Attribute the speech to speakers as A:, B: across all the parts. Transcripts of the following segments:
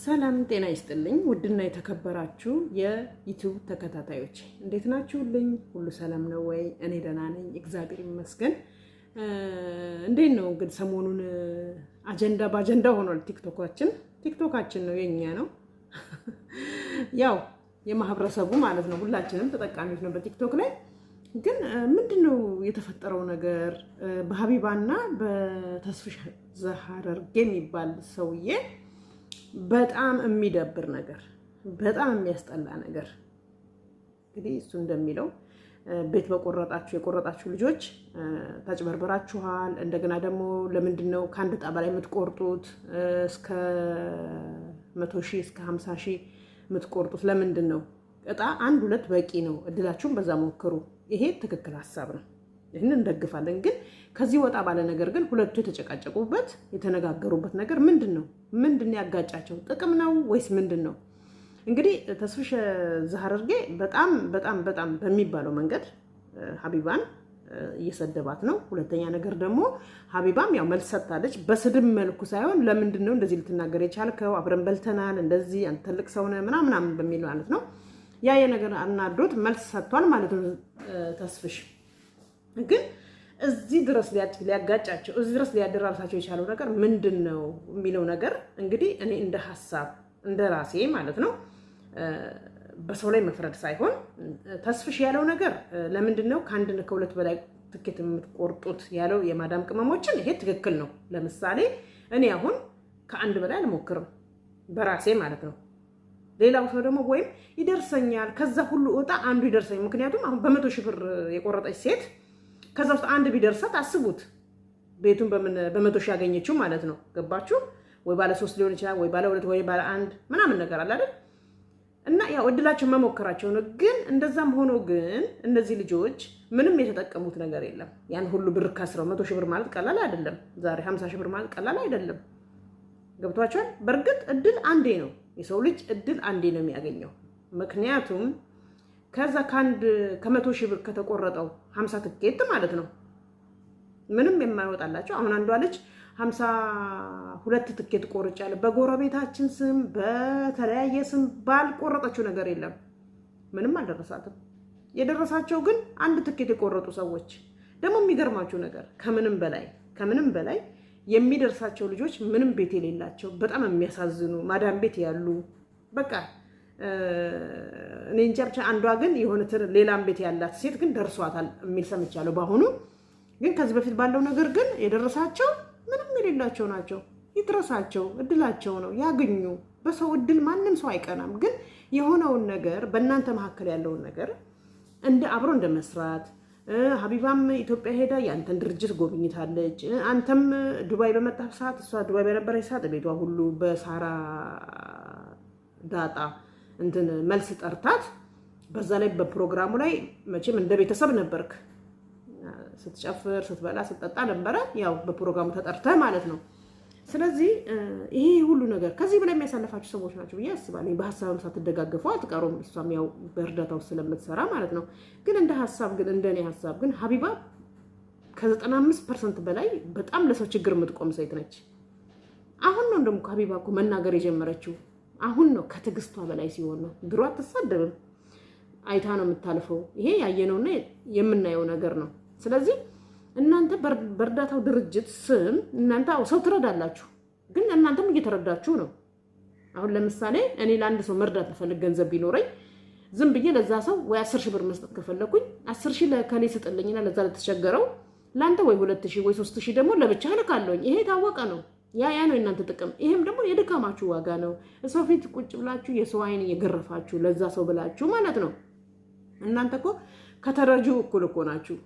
A: ሰላም ጤና ይስጥልኝ ውድና የተከበራችሁ የዩቲዩብ ተከታታዮች እንዴት ናችሁልኝ? ሁሉ ሰላም ነው ወይ? እኔ ደህና ነኝ እግዚአብሔር ይመስገን። እንዴት ነው ግን ሰሞኑን በአጀንዳ ሆኗል ቲክቶካችን ነው የኛ ነው ያው የማህበረሰቡ ማለት ነው። ሁላችንም ተጠቃሚዎች ነው በቲክቶክ ላይ። ግን ምንድነው የተፈጠረው ነገር? በሀቢባና በተስፍሽ ዘሐረርጌ የሚባል ሰውዬ በጣም የሚደብር ነገር፣ በጣም የሚያስጠላ ነገር። እንግዲህ እሱ እንደሚለው ቤት የቆረጣችሁ ልጆች ታጭበርበራችኋል። እንደገና ደግሞ ለምንድነው ከአንድ ዕጣ በላይ የምትቆርጡት? እስከ 100,000 እስከ 50,000 የምትቆርጡት ለምንድን ነው? ዕጣ 1-2 በቂ ነው። እድላችሁን በዛ ሞክሩ። ይሄ ትክክል ሀሳብ ነው። ይህንን እንደግፋለን። ግን ከዚህ ወጣ ባለ ነገር ግን ሁለቱ የተጨቃጨቁበት የተነጋገሩበት ነገር ምንድነው ያጋጫቸው? ጥቅም ነው ወይስ ምንድነው? እንግዲህ ተስፍሽ ዘሐረርጌ በጣም በሚባለው መንገድ ሀቢባን እየሰደባት ነው። ሁለተኛ ነገር ደግሞ ሀቢባም ያው መልስ ሰጥታለች። በስድብ መልኩ ሳይሆን ለምንድነው እንደዚህ ልትናገር የቻልከው? አብረን በልተናል፣ እንደዚህ አንተ ትልቅ ሰው ነህ ምናምን በሚል ማለት ነው። ያ የነገር አናዶት መልስ ሰጥቷል ማለት ነው። ተስፍሽ ግን እዚህ ድረስ ሊያጋጫቸው እዚህ ድረስ ሊያደራርሳቸው የቻለው ነገር ምንድነው የሚለው ነገር እንግዲህ እኔ እንደ ሀሳብ እንደ ራሴ ማለት ነው በሰው ላይ መፍረድ ሳይሆን ተስፍሽ ያለው ነገር ለምንድነው ከ1-2 በላይ ትኬት የምትቆርጡት ያለው የማዳም ቅመሞችን ይሄ ትክክል ነው። ለምሳሌ እኔ አሁን ከ1 በላይ አልሞክርም በራሴ ማለት ነው። ሌላው ሰው ደግሞ ወይም ይደርሰኛል ከዛ ሁሉ ዕጣ አንዱ ይደርሰኝ። ምክንያቱም አሁን በ100,000 ብር የቆረጠች ሴት ከዛ ውስጥ አንድ ቢደርሳት አስቡት፣ ቤቱን በ100,000 ያገኘችው ማለት ነው። ገባችሁ? ወይ ባለ 3 ሊሆን ይችላል፣ ወይ ባለ 2 ወይ ባለ 1 ምናምን ነገር አለ አይደል? እና ያው እድላቸው መሞከራቸው ነው። ግን እንደዛም ሆኖ ግን እነዚህ ልጆች ምንም የተጠቀሙት ነገር የለም። ያን ሁሉ ብር ከስረው 100,000 ብር ማለት ቀላል አይደለም። ዛሬ 50,000 ብር ማለት ቀላል አይደለም። ገብቷቸዋል? በእርግጥ እድል አንዴ ነው። የሰው ልጅ እድል አንዴ ነው የሚያገኘው። ምክንያቱም ከዛ ከ100,000 ብር ከተቆረጠው 50 ትኬት ማለት ነው ምንም የማይወጣላቸው። አሁን አንዷ ልጅ 52 ትኬት ቆርጫለሁ በጎረቤታችን ስም በተለያየ ስም ባልቆረጠችው ነገር የለም፣ ምንም አልደረሳትም። የደረሳቸው ግን 1 ትኬት የቆረጡ ሰዎች ደግሞ የሚገርማቸው ነገር ከምንም በላይ የሚደርሳቸው ልጆች ምንም ቤት የሌላቸው በጣም የሚያሳዝኑ ማዳም ቤት ያሉ በቃ እኔ እንጃ ብቻ። አንዷ ግን የሆነ ሌላም ቤት ያላት ሴት ግን ደርሷታል የሚል ሰምቻለሁ። በአሁኑ ግን ከዚህ በፊት ባለው ነገር ግን የደረሳቸው ምንም የሌላቸው ናቸው። ይድረሳቸው፣ እድላቸው ነው ያገኙ። በሰው እድል ማንም ሰው አይቀናም። ግን የሆነውን ነገር በእናንተ መካከል ያለውን ነገር አብሮ እንደመስራት ሀቢባም ኢትዮጵያ ሄዳ ያንተን ድርጅት ጎብኝታለች። አንተም ዱባይ በመጣህ ሰዓት እሷ ዱባይ በነበረች ሰዓት ቤቷ ሁሉ በሳራ ዳጣ መልስ ጠርታት፣ በዛ ላይ በፕሮግራሙ ላይ መቼም እንደ ቤተሰብ ነበርክ። ስትጨፍር፣ ስትበላ፣ ስትጠጣ ነበረ። ያው በፕሮግራሙ ተጠርተህ ማለት ነው። ስለዚህ ይሄ ሁሉ ነገር ከዚህ በላይ የሚያሳልፋችሁ ሰዎች ናቸው ብዬ አስባለሁ። በሀሳብም ሳትደጋገፉ አትቀሩም። እሷም ያው በእርዳታው ስለምትሰራ ማለት ነው። ግን እንደኔ ሀሳብ ግን ሀቢባ ከ95% በላይ በጣም ለሰው ችግር የምትቆም ሴት ነች። አሁን ነው እንደውም ሀቢባ እኮ መናገር የጀመረችው። አሁን ነው ከትዕግስቷ በላይ ሲሆን ነው። ድሮ አትሳደብም፣ አይታ ነው የምታልፈው። ይሄ ያየነውና የምናየው ነገር ነው። ስለዚህ እናንተ በእርዳታው ድርጅት ስም እናንተ ሰው ትረዳላችሁ፣ ግን እናንተም እየተረዳችሁ ነው። አሁን ለምሳሌ እኔ ለአንድ ሰው መርዳት ልፈልግ ገንዘብ ቢኖረኝ ዝም ብዬ ለዛ ሰው ወይ 10,000 ብር መስጠት ከፈለኩኝ 10,000 ለከሌ ስጥልኝና ለዛ ለተቸገረው ለአንተ ወይ 2,000 ወይ 3,000 ደግሞ ለብቻ ልካለሁኝ። ይሄ ታወቀ ነው። ያ ነው የእናንተ ጥቅም። ይሄም ደግሞ የድካማችሁ ዋጋ ነው። ሰው ፊት ቁጭ ብላችሁ የሰው አይን እየገረፋችሁ ለዛ ሰው ብላችሁ ማለት ነው። እናንተ እኮ ከተረጂው እኩል እኮ ናችሁ።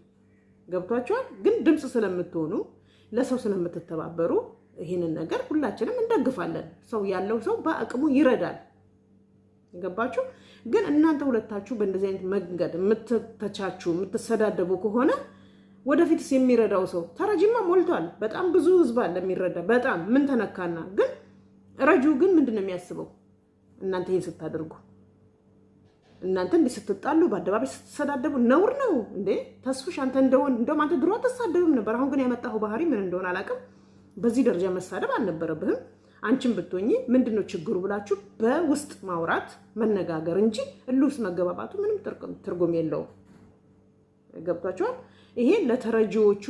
A: ገብቷችኋል? ግን ድምፅ ስለምትሆኑ ለሰው ስለምትተባበሩ ይህንን ነገር ሁላችንም እንደግፋለን። ሰው ያለው ሰው በአቅሙ ይረዳል። ገባችሁ? ግን እናንተ ሁለታችሁ በእንደዚህ አይነት መንገድ የምትተቻችሁ የምትሰዳደቡ ከሆነ ወደፊትስ የሚረዳው ሰው ተረጂማ ሞልቷል። በጣም ብዙ ህዝብ አለ የሚረዳ። በጣም ምን ተነካና? ግን ረጂው ግን ምንድነው የሚያስበው? እናንተ ይሄን ስታደርጉ እናንተ እንዲህ ስትጣሉ በአደባባይ ስትሰዳደቡ ነውር ነው እንዴ? ተስፍሽ አንተ እንደውም አንተ ድሮ አትሳደብም ነበር። አሁን ግን ያመጣው ባህሪ ምን እንደሆነ አላውቅም። በዚህ ደረጃ መሳደብ አልነበረብህም። አንቺም ብትሆኚ ምንድነው ችግሩ ብላችሁ በውስጥ ማውራት መነጋገር እንጂ እልውስ መገባባቱ ምንም ትርጉም የለውም። ገብቷችኋል? ይሄ ለተረጂዎቹ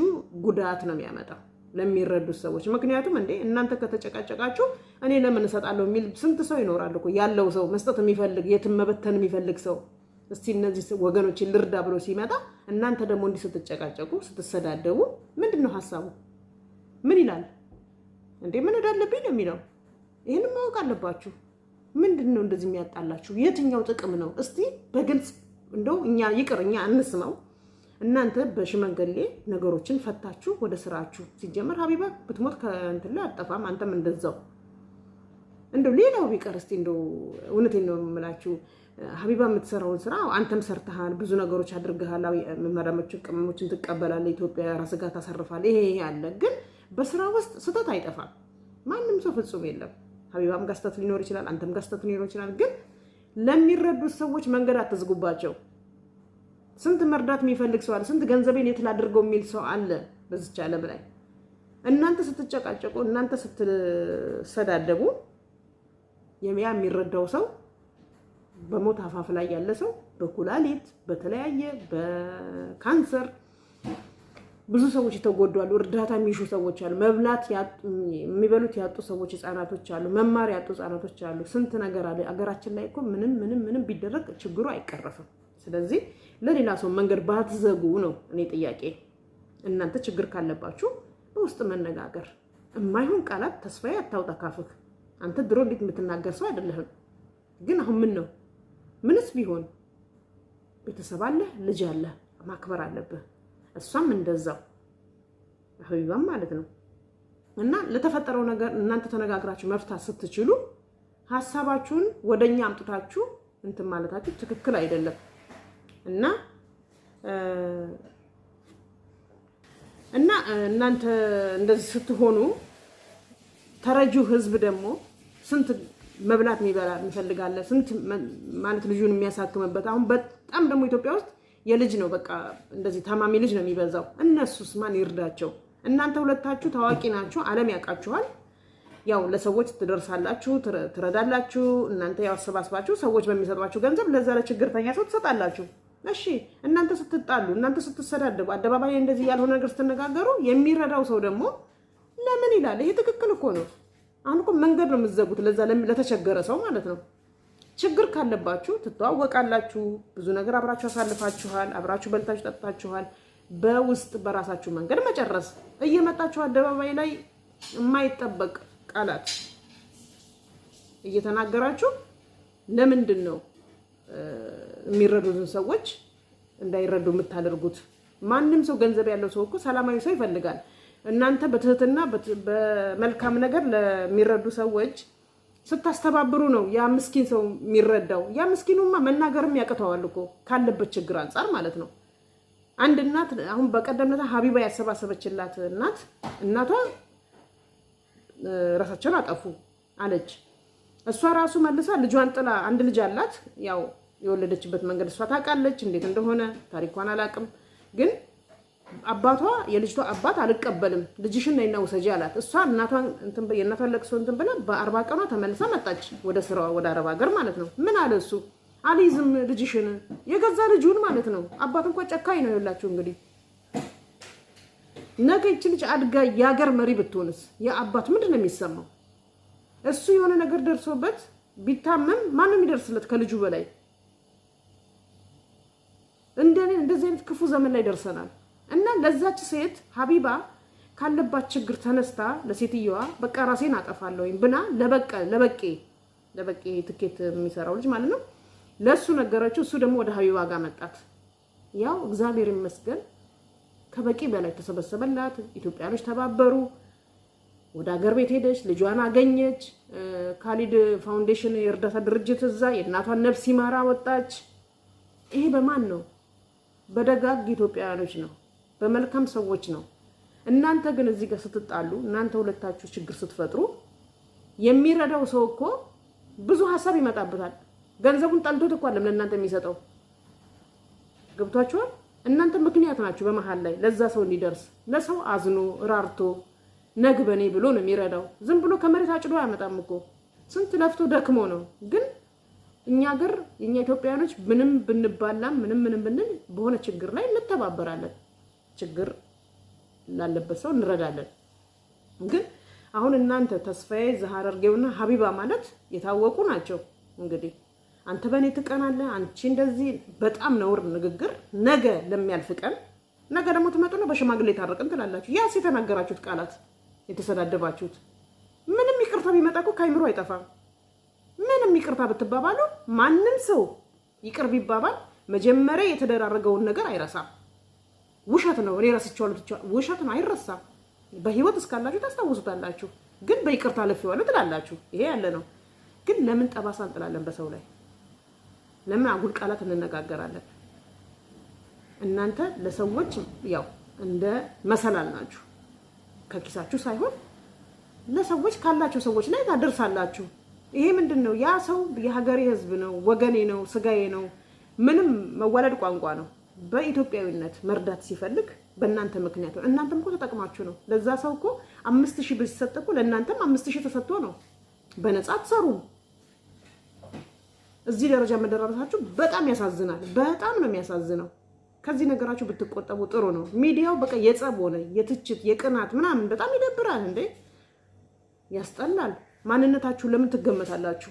A: ጉዳት ነው የሚያመጣው ለሚረዱ ሰዎች። ምክንያቱም እንዴ እናንተ ከተጨቃጨቃችሁ እኔ ለምን እሰጣለሁ የሚል ስንት ሰው ይኖራል እኮ ያለው ሰው መስጠት የሚፈልግ የትም መበተን የሚፈልግ ሰው። እስቲ እነዚህ ወገኖች ልርዳ ብሎ ሲመጣ እናንተ ደግሞ እንዲህ ስትጨቃጨቁ ስትሰዳደቡ ምንድነው ሐሳቡ? ምን ይላል እንዴ? ምን እዳለብኝ ነው የሚለው? ይሄንን ማወቅ አለባችሁ። ምንድነው እንደዚህ የሚያጣላችሁ? የትኛው ጥቅም ነው? እስቲ በግልጽ እንደው እኛ ይቅር እኛ አንስማው። እናንተ በሽመንገሌ ነገሮችን ፈታችሁ ወደ ስራችሁ። ሲጀመር ሀቢባ ብትሞት ከእንትን ላይ አጠፋም፣ አንተም እንደዛው። እንደው ሌላው ቢቀር እስቲ እንደው እውነቴን ነው የምላችሁ ሀቢባ የምትሰራውን ስራ አንተም ሰርተሃል፣ ብዙ ነገሮች አድርገሃል። መመረሞችን ቅመሞችን ትቀበላለህ፣ ኢትዮጵያ ራስህ ጋር ታሰርፋለህ። ይሄ ያለ ግን በስራ ውስጥ ስህተት አይጠፋም። ማንም ሰው ፍጹም የለም። ሀቢባም ጋር ስህተት ሊኖር ይችላል፣ አንተም ጋር ስህተት ሊኖር ይችላል። ግን ለሚረዱት ሰዎች መንገድ አትዝጉባቸው። ስንት መርዳት የሚፈልግ ሰው አለ፣ ስንት ገንዘቤን የት ላድርገው የሚል ሰው አለ በዚች ዓለም ላይ። እናንተ ስትጨቃጨቁ፣ እናንተ ስትሰዳደቡ የሚያ የሚረዳው ሰው በሞት አፋፍ ላይ ያለ ሰው በኩላሊት በተለያየ በካንሰር ብዙ ሰዎች ተጎዷሉ። እርዳታ የሚሹ ሰዎች አሉ። መብላት የሚበሉት ያጡ ሰዎች ህፃናቶች አሉ። መማር ያጡ ህፃናቶች አሉ። ስንት ነገር አለ አገራችን ላይ እኮ ምንም ቢደረግ ችግሩ አይቀረፍም። ስለዚህ ለሌላ ሰው መንገድ ባትዘጉ ነው እኔ ጥያቄ። እናንተ ችግር ካለባችሁ በውስጥ መነጋገር። የማይሆን ቃላት ተስፋዬ አታውጣ ካፍክ። አንተ ድሮ እንዴት የምትናገር ሰው አይደለህም። ግን አሁን ምን ነው ምንስ ቢሆን ቤተሰብ አለ፣ ልጅ አለ፣ ማክበር አለብህ። እሷም እንደዛው ሀቢባም ማለት ነው። እና ለተፈጠረው ነገር እናንተ ተነጋግራችሁ መፍታት ስትችሉ ሐሳባችሁን ወደኛ አምጥታችሁ እንትን ማለታችሁ ትክክል አይደለም። እና እናንተ እንደዚህ ስትሆኑ ተረጂው ህዝብ ደግሞ ስንት መብላት የሚፈልጋለ ስንት ማለት ልጁን የሚያሳክምበት። አሁን በጣም ደግሞ ኢትዮጵያ ውስጥ የልጅ ነው በቃ እንደዚህ ታማሚ ልጅ ነው የሚበዛው። እነሱስ ማን ይርዳቸው? እናንተ ሁለታችሁ ታዋቂ ናችሁ፣ ዓለም ያውቃችኋል። ያው ለሰዎች ትደርሳላችሁ፣ ትረዳላችሁ። እናንተ ያው አሰባስባችሁ ሰዎች በሚሰጧችሁ ገንዘብ ለዛ ለችግርተኛ ሰው ትሰጣላችሁ። እሺ እናንተ ስትጣሉ፣ እናንተ ስትሰዳደቡ፣ አደባባይ እንደዚህ ያልሆነ ነገር ስትነጋገሩ የሚረዳው ሰው ደግሞ ለምን ይላል? ይሄ ትክክል እኮ ነው። አሁን እኮ መንገድ ነው የምትዘጉት ለዛ ለተቸገረ ሰው ማለት ነው። ችግር ካለባችሁ ትተዋወቃላችሁ፣ ብዙ ነገር አብራችሁ አሳልፋችኋል፣ አብራችሁ በልታችሁ ጠጥታችኋል። በውስጥ በራሳችሁ መንገድ መጨረስ። እየመጣችሁ አደባባይ ላይ የማይጠበቅ ቃላት እየተናገራችሁ ለምንድን ነው የሚረዱትን ሰዎች እንዳይረዱ የምታደርጉት? ማንም ሰው ገንዘብ ያለው ሰው እኮ ሰላማዊ ሰው ይፈልጋል። እናንተ በትህትና በመልካም ነገር ለሚረዱ ሰዎች ስታስተባብሩ ነው ያ ምስኪን ሰው የሚረዳው። ያ ምስኪኑማ መናገርም ያቅተዋል እኮ ካለበት ችግር አንጻር ማለት ነው። አንድ እናት አሁን በቀደምነታ ሀቢባ ያሰባሰበችላት እናቷ ራሳቸውን አጠፉ አለች። እሷ ራሱ መልሳ ልጇን ጥላ፣ አንድ ልጅ አላት። ያው የወለደችበት መንገድ እሷ ታውቃለች እንዴት እንደሆነ ታሪኳን አላውቅም። ግን አባቷ የልጅቷ አባት አልቀበልም ልጅሽን ነይና ውሰጂ አላት። እሷ የእናቷን ለቅሶ እንትን ብላ በ40 ቀኗ ተመልሳ መጣች ወደ ስራዋ ወደ አረብ ሀገር ማለት ነው። ምን አለ እሱ አልይዝም ልጅሽን፣ የገዛ ልጁን ማለት ነው። አባት እንኳን ጨካኝ ነው ይላችሁ። እንግዲህ ነገ ይህች ልጅ አድጋ የሀገር መሪ ብትሆንስ የአባት ምንድን ነው የሚሰማው? እሱ የሆነ ነገር ደርሶበት ቢታመም ማን ነው የሚደርስለት ከልጁ በላይ? እንደዚህ አይነት ክፉ ዘመን ላይ ደርሰናል። እና ለዛች ሴት ሀቢባ ካለባት ችግር ተነስታ ለሴትየዋ በቃ ራሴን አጠፋለሁኝ ብና ለበቄ ትኬት የሚሰራው ልጅ ማለት ነው ለሱ ነገረችው። እሱ ደግሞ ወደ ሀቢባ ጋር መጣት። ያው እግዚአብሔር ይመስገን ከበቂ በላይ ተሰበሰበላት። ኢትዮጵያኖች ተባበሩ። ወደ ሀገር ቤት ሄደች፣ ልጇን አገኘች። ካሊድ ፋውንዴሽን የእርዳታ ድርጅት እዛ የእናቷን ነፍስ ይማራ ወጣች። ይሄ በማን ነው? በደጋግ ኢትዮጵያውያኖች ነው፣ በመልካም ሰዎች ነው። እናንተ ግን እዚህ ጋር ስትጣሉ፣ እናንተ ሁለታችሁ ችግር ስትፈጥሩ የሚረዳው ሰው እኮ ብዙ ሀሳብ ይመጣበታል። ገንዘቡን ጠልቶት እኮ አይደለም ለእናንተ የሚሰጠው። ገብቷችኋል? እናንተ ምክንያት ናችሁ በመሃል ላይ ለዛ ሰው እንዲደርስ። ለሰው አዝኖ ራርቶ ነግበኔ ብሎ ነው የሚረዳው። ዝም ብሎ ከመሬት አጭዶ አያመጣም እኮ ስንት ለፍቶ ደክሞ ነው። ግን እኛ ሀገር የኛ ኢትዮጵያውያኖች ምንም ብንባላም ምንም ብንል በሆነ ችግር ላይ እንተባበራለን። ችግር ላለበት ሰው እንረዳለን። ግን አሁን እናንተ ተስፋዬ ዘሐረርጌውና ሀቢባ ማለት የታወቁ ናቸው። እንግዲህ አንተ በኔ ትቀናለህ፣ አንቺ እንደዚህ በጣም ነውር ንግግር። ነገ ለሚያልፍ ቀን ነገ ደግሞ ትመጡና በሽማግሌ ታረቅን ትላላችሁ። ያስ የተናገራችሁት ቃላት የተሰዳደባችሁት ምንም ይቅርታ ቢመጣ እኮ ከአይምሮ አይጠፋም። ምንም ይቅርታ ብትባባሉ ማንም ሰው ይቅር ቢባባል መጀመሪያ የተደራረገውን ነገር አይረሳም። ውሸት ነው እኔ ረስቼዋለሁ፣ ውሸት ነው አይረሳም። በህይወት እስካላችሁ ታስታውሱታላችሁ። ግን በይቅርታ አልፌዋለሁ ትላላችሁ። ይሄ ያለ ነው። ግን ለምን ጠባሳ እንጥላለን በሰው ላይ? ለምን አጉል ቃላት እንነጋገራለን? እናንተ ለሰዎች ያው እንደ መሰላል ናችሁ። ከኪሳችሁ ሳይሆን ለሰዎች ካላችሁ ሰዎች ላይ ታደርሳላችሁ። ይሄ ምንድነው? ያ ሰው የሀገሬ ህዝብ ነው፣ ወገኔ ነው፣ ስጋዬ ነው። ምንም መወለድ ቋንቋ ነው። በኢትዮጵያዊነት መርዳት ሲፈልግ በእናንተ ምክንያት ነው። እናንተም እኮ ተጠቅማችሁ ነው። ለዛ ሰው እኮ 5000 ብር ሲሰጥ እኮ ለእናንተም 5000 ተሰጥቶ ነው። በነፃ አትሰሩም። እዚህ ደረጃ መደረሳችሁ በጣም ያሳዝናል። በጣም ነው የሚያሳዝነው። ከዚህ ነገራችሁ ብትቆጠቡ ጥሩ ነው። ሚዲያው በቃ የጸብ ሆነ፣ የትችት የቅናት ምናምን በጣም ይደብራል እንዴ! ያስጠላል። ማንነታችሁ ለምን ትገመታላችሁ?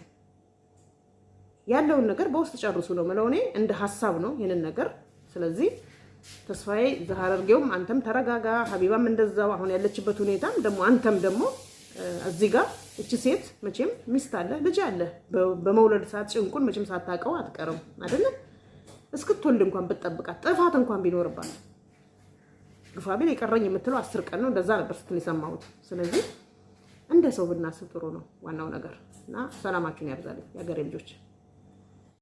A: ያለውን ነገር በውስጥ ጨርሱ ነው ማለት እኔ እንደ ሐሳብ ነው ይሄንን ነገር። ስለዚህ ተስፋዬ ዘሐረርጌውም አንተም ተረጋጋ፣ ሀቢባም እንደዛው። አሁን ያለችበት ሁኔታም ደግሞ አንተም ደግሞ እዚህ ጋር እቺ ሴት መቼም ሚስት አለ፣ ልጅ አለ። በመውለድ ሰዓት ጭንቁን መቼም ሳታውቀው አትቀርም አይደለ? እስክትወልድ እንኳን ብትጠብቃት ጥፋት እንኳን ቢኖርባት ግፋቢል የቀረኝ የምትለው 10 ቀን ነው እንደዛ ነበር ስትል የሰማሁት። ስለዚህ እንደ ሰው ብናስብ ጥሩ ነው ዋናው ነገር። እና ሰላማችሁን ያብዛልኝ የሀገሬ ልጆች።